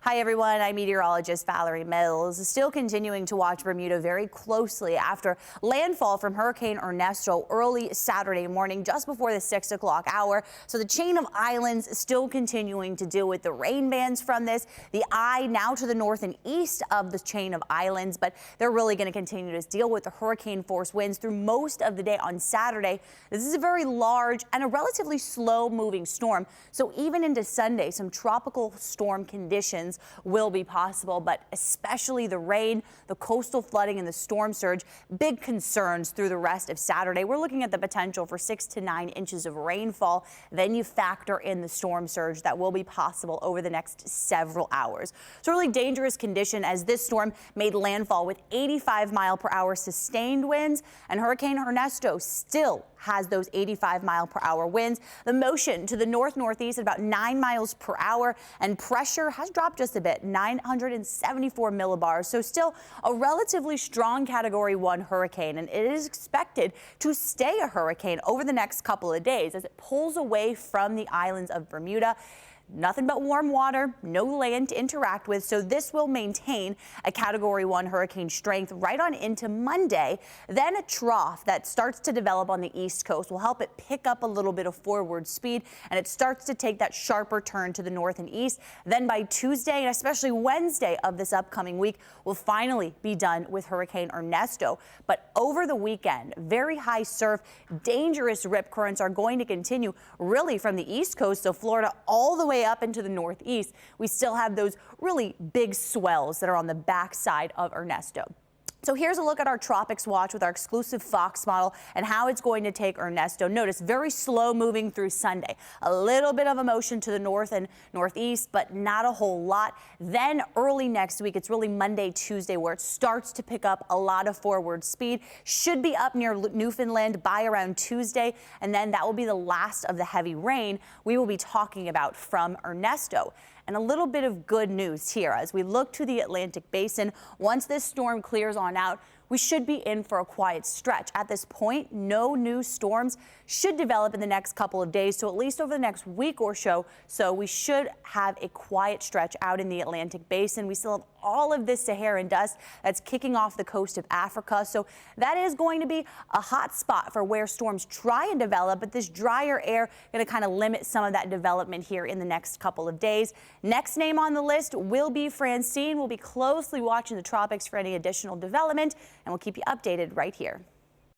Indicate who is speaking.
Speaker 1: Hi everyone, I'm meteorologist Valerie Mills. Still continuing to watch Bermuda very closely after landfall from Hurricane Ernesto early Saturday morning just before the 6 o'clock hour. So the chain of islands still continuing to deal with the rain bands from this. The eye now to the north and east of the chain of islands, but they're really going to continue to deal with the hurricane force winds through most of the day on Saturday. This is a very large and a relatively slow moving storm. So even into Sunday, some tropical storm conditions will be possible, but especially the rain, the coastal flooding and the storm surge, big concerns through the rest of Saturday. We're looking at the potential for 6 to 9 inches of rainfall. Then you factor in the storm surge that will be possible over the next several hours. So really dangerous condition as this storm made landfall with 85-mile-per-hour sustained winds, and Hurricane Ernesto still has those 85-mile-per-hour winds. The motion to the north-northeast at about 9 miles per hour, and pressure has dropped just a bit, 974 millibars. So still a relatively strong Category 1 hurricane, and it is expected to stay a hurricane over the next couple of days as it pulls away from the islands of Bermuda. Nothing but warm water, no land to interact with, so this will maintain a Category 1 hurricane strength right on into Monday. Then a trough that starts to develop on the east coast will help it pick up a little bit of forward speed, and it starts to take that sharper turn to the north and east. Then by Tuesday and especially Wednesday of this upcoming week, we'll finally be done with Hurricane Ernesto. But over the weekend, very high surf, dangerous rip currents are going to continue really from the east coast of Florida all the way up into the northeast. We still have those really big swells that are on the backside of Ernesto. So here's a look at our tropics watch with our exclusive Fox model and how it's going to take Ernesto. Notice very slow moving through Sunday. A little bit of a motion to the north and northeast, but not a whole lot. Then early next week, it's really Monday, Tuesday, where it starts to pick up a lot of forward speed. Should be up near Newfoundland by around Tuesday, and then that will be the last of the heavy rain we will be talking about from Ernesto. And a little bit of good news here as we look to the Atlantic basin. Once this storm clears on out, we should be in for a quiet stretch. At this point, no new storms should develop in the next couple of days, so at least over the next week or so. So we should have a quiet stretch out in the Atlantic basin. We still have all of this Saharan dust that's kicking off the coast of Africa. So that is going to be a hot spot for where storms try and develop, but this drier air going to kind of limit some of that development here in the next couple of days. Next name on the list will be Francine. We'll be closely watching the tropics for any additional development, and we'll keep you updated right here.